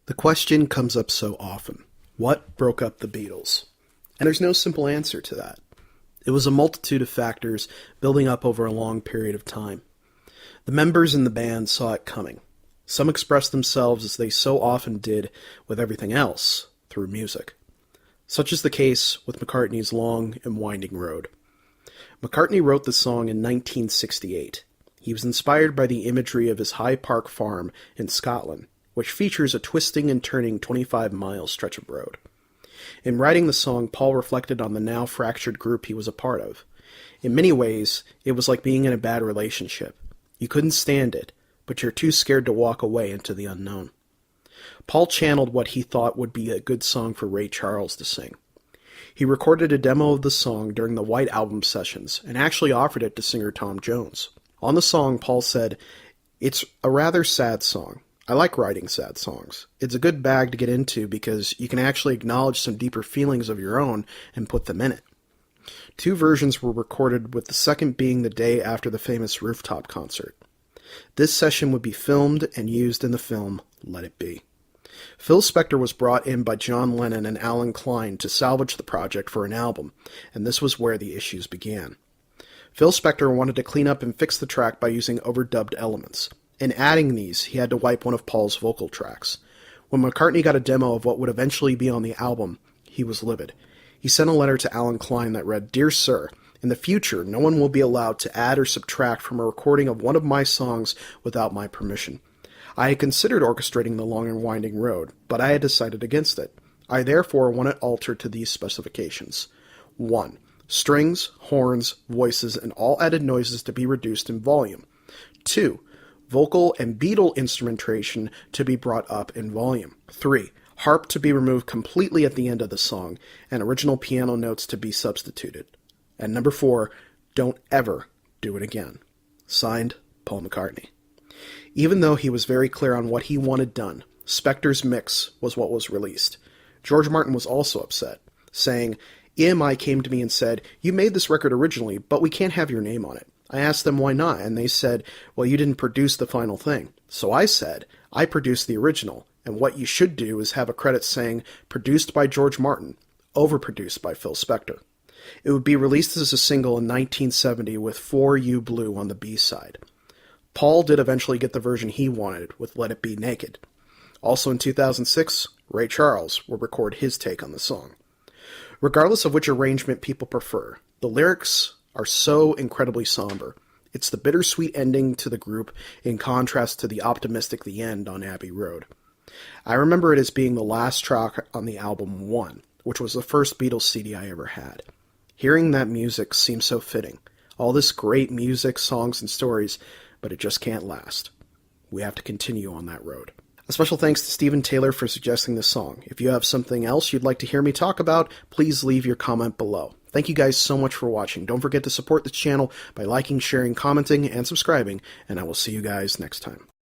The question comes up so often. What broke up the Beatles? And there's no simple answer to that. It was a multitude of factors building up over a long period of time. The members in the band saw it coming. Some expressed themselves as they so often did with everything else, through music. Such is the case with McCartney's Long and Winding Road. McCartney wrote the song in 1968. He was inspired by the imagery of his High Park farm in Scotland, which features a twisting and turning 25-mile stretch of road. In writing the song, Paul reflected on the now fractured group he was a part of. In many ways, it was like being in a bad relationship. You couldn't stand it, but you're too scared to walk away into the unknown. Paul channeled what he thought would be a good song for Ray Charles to sing. He recorded a demo of the song during the White Album sessions and actually offered it to singer Tom Jones. On the song, Paul said, "It's a rather sad song. I like writing sad songs. It's a good bag to get into because you can actually acknowledge some deeper feelings of your own and put them in it." Two versions were recorded, with the second being the day after the famous rooftop concert. This session would be filmed and used in the film Let It Be. Phil Spector was brought in by John Lennon and Alan Klein to salvage the project for an album, and this was where the issues began. Phil Spector wanted to clean up and fix the track by using overdubbed elements. In adding these, he had to wipe one of Paul's vocal tracks. When McCartney got a demo of what would eventually be on the album, he was livid. He sent a letter to Alan Klein that read, "Dear Sir, in the future, no one will be allowed to add or subtract from a recording of one of my songs without my permission. I had considered orchestrating the Long and Winding Road, but I had decided against it. I therefore want it altered to these specifications. 1. Strings, horns, voices, and all added noises to be reduced in volume. 2. Vocal and Beatle instrumentation to be brought up in volume. 3. Harp to be removed completely at the end of the song, and original piano notes to be substituted. And number 4, don't ever do it again." Signed, Paul McCartney. Even though he was very clear on what he wanted done, Spector's mix was what was released. George Martin was also upset, saying, "EMI came to me and said, 'You made this record originally, but we can't have your name on it.' I asked them why not, and they said, 'Well, you didn't produce the final thing.' So I said, 'I produced the original, and what you should do is have a credit saying, produced by George Martin, overproduced by Phil Spector.' It would be released as a single in 1970 with 'For You Blue' on the B-side. Paul did eventually get the version he wanted with Let It Be Naked. Also in 2006, Ray Charles will record his take on the song. Regardless of which arrangement people prefer, the lyrics are so incredibly somber. It's the bittersweet ending to the group in contrast to the optimistic The End on Abbey Road. I remember it as being the last track on the album One, which was the first Beatles CD I ever had. Hearing that music seems so fitting. All this great music, songs, and stories, but it just can't last. We have to continue on that road. A special thanks to Stephen Taylor for suggesting this song. If you have something else you'd like to hear me talk about, please leave your comment below. Thank you guys so much for watching. Don't forget to support this channel by liking, sharing, commenting, and subscribing, and I will see you guys next time.